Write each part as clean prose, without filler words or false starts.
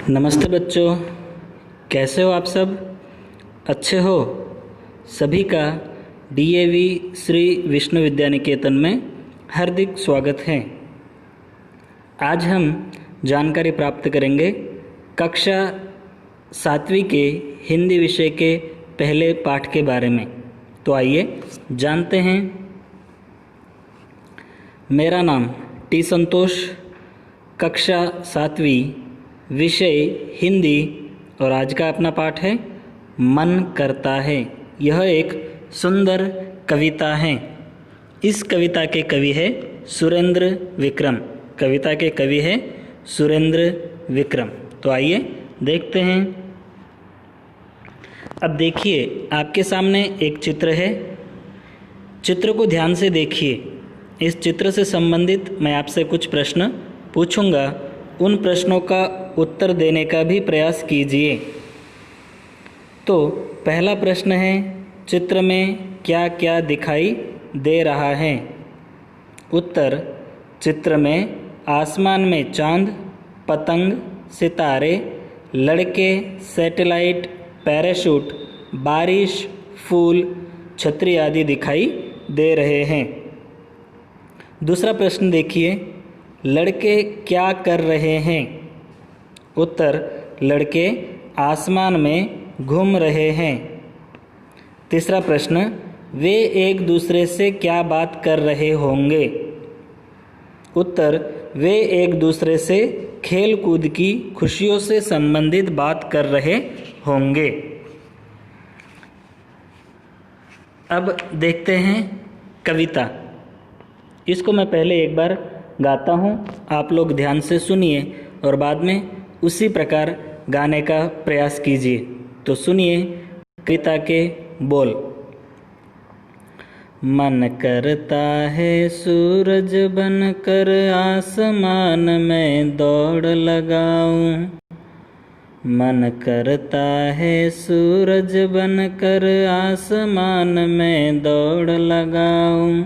नमस्ते बच्चों, कैसे हो आप सब? अच्छे हो? सभी का डीएवी श्री विष्णु विद्या निकेतन में हार्दिक स्वागत है। आज हम जानकारी प्राप्त करेंगे कक्षा 7वीं के हिंदी विषय के पहले पाठ के बारे में। तो आइए जानते हैं। मेरा नाम टी संतोष, कक्षा 7वीं, विषय हिंदी, और आज का अपना पाठ है मन करता है। यह एक सुंदर कविता है। इस कविता के कवि है सुरेंद्र विक्रम। कविता के कवि है सुरेंद्र विक्रम। तो आइए देखते हैं। अब देखिए, आपके सामने एक चित्र है। चित्र को ध्यान से देखिए। इस चित्र से संबंधित मैं आपसे कुछ प्रश्न पूछूंगा। उन प्रश्नों का उत्तर देने का भी प्रयास कीजिए। तो पहला प्रश्न है, चित्र में क्या क्या दिखाई दे रहा है? उत्तर, चित्र में आसमान में चांद, पतंग, सितारे, लड़के, सैटेलाइट, पैराशूट, बारिश, फूल, छतरी आदि दिखाई दे रहे हैं। दूसरा प्रश्न देखिए, लड़के क्या कर रहे हैं? उत्तर, लड़के आसमान में घूम रहे हैं। तीसरा प्रश्न, वे एक दूसरे से क्या बात कर रहे होंगे? उत्तर, वे एक दूसरे से खेल कूद की खुशियों से संबंधित बात कर रहे होंगे। अब देखते हैं कविता। इसको मैं पहले एक बार गाता हूँ, आप लोग ध्यान से सुनिए और बाद में उसी प्रकार गाने का प्रयास कीजिए। तो सुनिए कविता के बोल। मन करता है सूरज बनकर आसमान में दौड़ लगाऊं। मन करता है सूरज बनकर आसमान में दौड़ लगाऊं।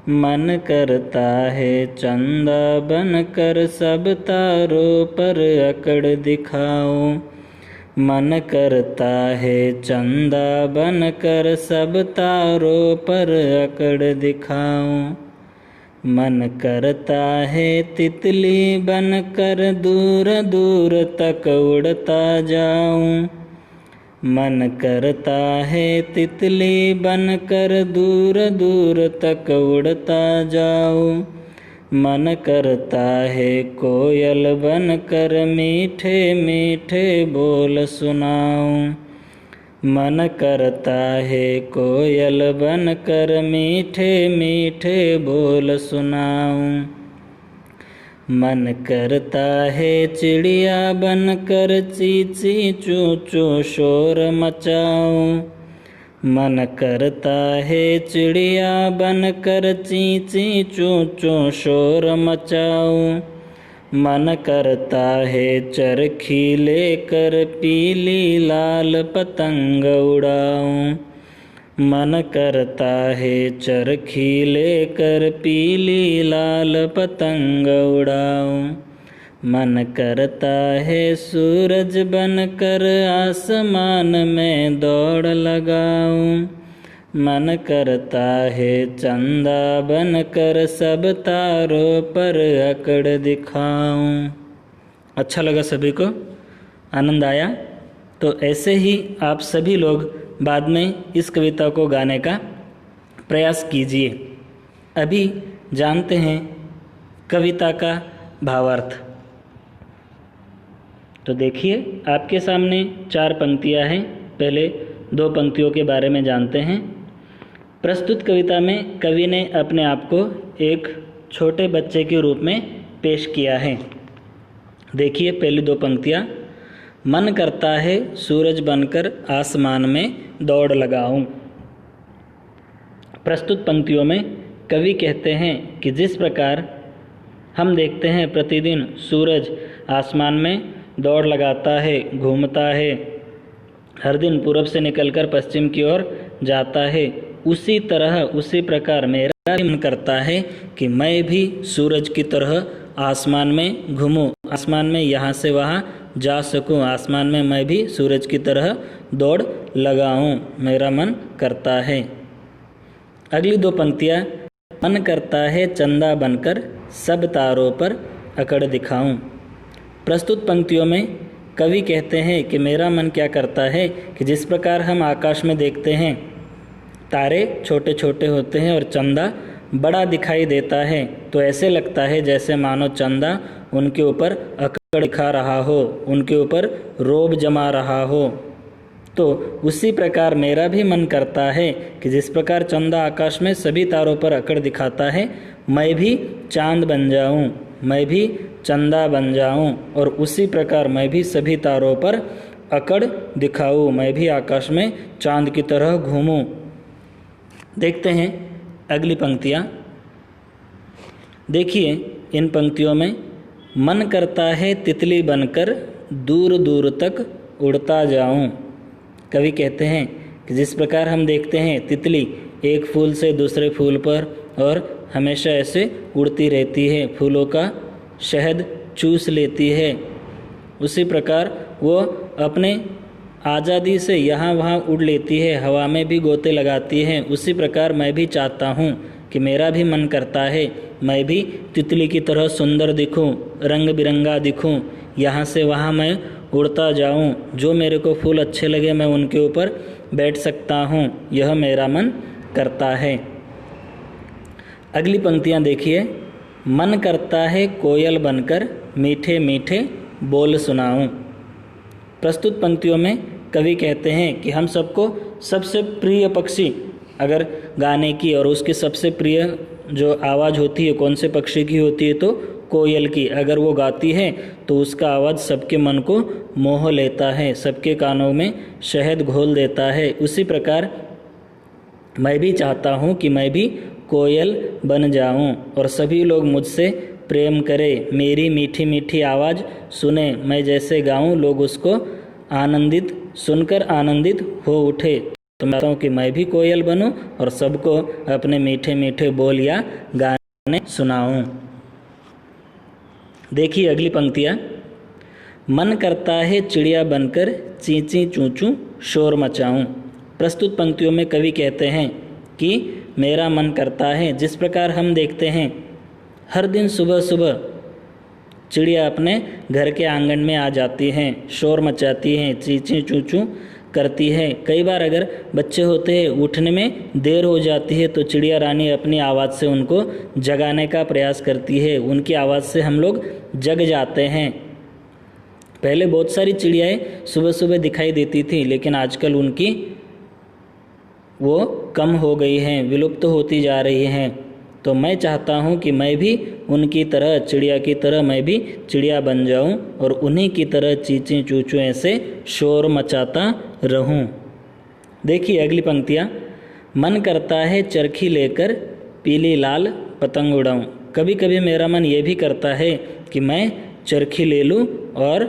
मन करता है चंदा बनकर सब तारों पर अकड़ दिखाऊं। मन करता है चंदा बनकर सब तारों पर अकड़ दिखाऊं। मन करता है तितली बनकर दूर दूर तक उड़ता जाऊं। मन करता है तितली बनकर दूर दूर तक उड़ता जाऊं। मन करता है कोयल बनकर मीठे मीठे बोल सुनाऊं। मन करता है कोयल बनकर मीठे मीठे बोल सुनाऊं। मन करता है चिड़िया बनकर चींची चूं चूं शोर मचाऊं। मन करता है चिड़िया बनकर चींची चूं चूं शोर मचाऊं। मन करता है चरखी लेकर पीली लाल पतंग उड़ाऊं। मन करता है चरखी लेकर पीली लाल पतंग उड़ाऊं। मन करता है सूरज बनकर आसमान में दौड़ लगाऊं। मन करता है चंदा बनकर सब तारों पर अकड़ दिखाऊं। अच्छा लगा सभी को? आनंद आया? तो ऐसे ही आप सभी लोग बाद में इस कविता को गाने का प्रयास कीजिए। अभी जानते हैं कविता का भावार्थ। तो देखिए, आपके सामने 4 पंक्तियां हैं। पहले 2 पंक्तियों के बारे में जानते हैं। प्रस्तुत कविता में कवि ने अपने आप को एक छोटे बच्चे के रूप में पेश किया है। देखिए पहली 2 पंक्तियां। मन करता है सूरज बनकर आसमान में दौड़ लगाऊं। प्रस्तुत पंक्तियों में कवि कहते हैं कि जिस प्रकार हम देखते हैं प्रतिदिन सूरज आसमान में दौड़ लगाता है, घूमता है, हर दिन पूरब से निकलकर पश्चिम की ओर जाता है, उसी तरह उसी प्रकार मेरा मन करता है कि मैं भी सूरज की तरह आसमान में घूमूं, आसमान में यहाँ से वहाँ जा सकूं, आसमान में मैं भी सूरज की तरह दौड़ लगाऊं, मेरा मन करता है। अगली दो पंक्तियाँ, मन करता है चंदा बनकर सब तारों पर अकड़ दिखाऊं। प्रस्तुत पंक्तियों में कवि कहते हैं कि मेरा मन क्या करता है कि जिस प्रकार हम आकाश में देखते हैं तारे छोटे छोटे होते हैं और चंदा बड़ा दिखाई देता है, तो ऐसे लगता है जैसे मानो चंदा उनके ऊपर अकड़ दिखा रहा हो, उनके ऊपर रोब जमा रहा हो। तो उसी प्रकार मेरा भी मन करता है कि जिस प्रकार चंदा आकाश में सभी तारों पर अकड़ दिखाता है, मैं भी चांद बन जाऊं, मैं भी चंदा बन जाऊं और उसी प्रकार मैं भी सभी तारों पर अकड़ दिखाऊं, मैं भी आकाश में चांद की तरह घूमूं। देखते हैं अगली पंक्तियाँ। देखिए इन पंक्तियों में, मन करता है तितली बनकर दूर दूर तक उड़ता जाऊं। कवि कहते हैं कि जिस प्रकार हम देखते हैं तितली एक फूल से दूसरे फूल पर और हमेशा ऐसे उड़ती रहती है, फूलों का शहद चूस लेती है, उसी प्रकार वो अपने आज़ादी से यहाँ वहाँ उड़ लेती है, हवा में भी गोते लगाती है। उसी प्रकार मैं भी चाहता हूँ कि मेरा भी मन करता है मैं भी तितली की तरह सुंदर दिखूँ, रंग बिरंगा दिखूँ, यहाँ से वहाँ मैं उड़ता जाऊँ, जो मेरे को फूल अच्छे लगे मैं उनके ऊपर बैठ सकता हूँ, यह मेरा मन करता है। अगली पंक्तियाँ देखिए, मन करता है कोयल बनकर मीठे मीठे बोल सुनाऊँ। प्रस्तुत पंक्तियों में कवि कहते हैं कि हम सबको सबसे प्रिय पक्षी अगर गाने की और उसकी सबसे प्रिय जो आवाज़ होती है कौन से पक्षी की होती है, तो कोयल की। अगर वो गाती है तो उसका आवाज़ सबके मन को मोह लेता है, सबके कानों में शहद घोल देता है। उसी प्रकार मैं भी चाहता हूँ कि मैं भी कोयल बन जाऊँ और सभी लोग मुझसे प्रेम करें, मेरी मीठी मीठी आवाज़ सुने, मैं जैसे गाऊँ लोग उसको आनंदित सुनकर आनंदित हो उठे। तो मैं चाहता हूँ कि मैं भी कोयल बनूँ और सबको अपने मीठे मीठे बोल या गाने सुनाऊँ। देखिए अगली पंक्तियाँ, मन करता है चिड़िया बनकर ची ची चूँ चूँ शोर मचाऊँ। प्रस्तुत पंक्तियों में कवि कहते हैं कि मेरा मन करता है, जिस प्रकार हम देखते हैं हर दिन सुबह सुबह चिड़िया अपने घर के आंगन में आ जाती हैं, शोर मचाती हैं, ची ची चूँ चूँ करती है। कई बार अगर बच्चे होते हैं उठने में देर हो जाती है तो चिड़िया रानी अपनी आवाज़ से उनको जगाने का प्रयास करती है, उनकी आवाज़ से हम लोग जग जाते हैं। पहले बहुत सारी चिड़ियाएँ सुबह सुबह दिखाई देती थी, लेकिन आजकल उनकी वो कम हो गई हैं, विलुप्त होती जा रही हैं। तो मैं चाहता हूँ कि मैं भी उनकी तरह, चिड़िया की तरह मैं भी चिड़िया बन जाऊँ और उन्हीं की तरह चींची चूचू ऐसे शोर मचाता रहूँ। देखिए अगली पंक्तियाँ, मन करता है चरखी लेकर पीली लाल पतंग उड़ाऊँ। कभी कभी मेरा मन ये भी करता है कि मैं चरखी ले लूँ और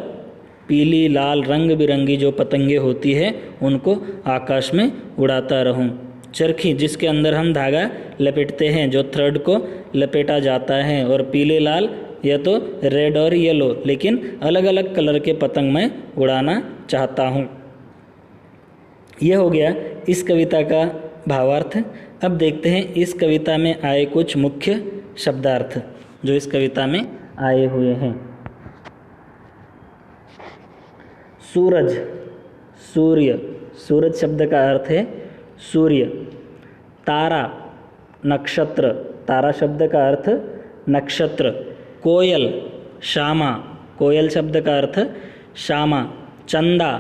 पीली लाल रंग बिरंगी जो पतंगे होती है उनको आकाश में उड़ाता रहूं। चरखी जिसके अंदर हम धागा लपेटते हैं, जो थ्रेड को लपेटा जाता है, और पीले लाल या तो रेड और येलो, लेकिन अलग अलग कलर के पतंग मैं उड़ाना चाहता हूं। यह हो गया इस कविता का भावार्थ। अब देखते हैं इस कविता में आए कुछ मुख्य शब्दार्थ जो इस कविता में आए हुए हैं। सूरज, सूर्य, सूरज शब्द का अर्थ है सूर्य। तारा, नक्षत्र, तारा शब्द का अर्थ नक्षत्र। कोयल, श्यामा, कोयल शब्द का अर्थ श्यामा। चंदा,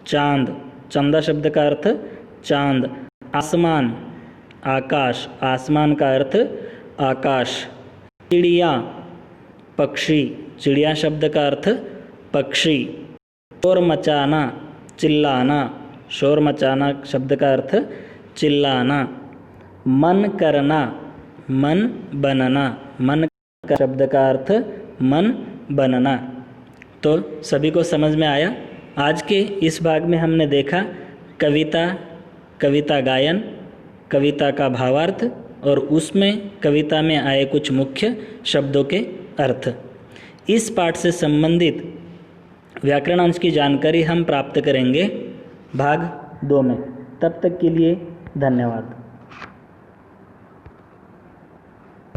चांद, चंदा शब्द का अर्थ चांद। आसमान, आकाश, आसमान का अर्थ आकाश। चिड़िया, पक्षी, चिड़िया शब्द का अर्थ पक्षी। शोर मचाना, चिल्लाना, शोर मचाना शब्द का अर्थ चिल्लाना। मन करना, मन बनना, मन का शब्द का अर्थ मन बनना। तो सभी को समझ में आया। आज के इस भाग में हमने देखा कविता, कविता गायन, कविता का भावार्थ और उसमें कविता में आए कुछ मुख्य शब्दों के अर्थ। इस पाठ से संबंधित व्याकरण अंश की जानकारी हम प्राप्त करेंगे भाग 2 में। तब तक के लिए धन्यवाद।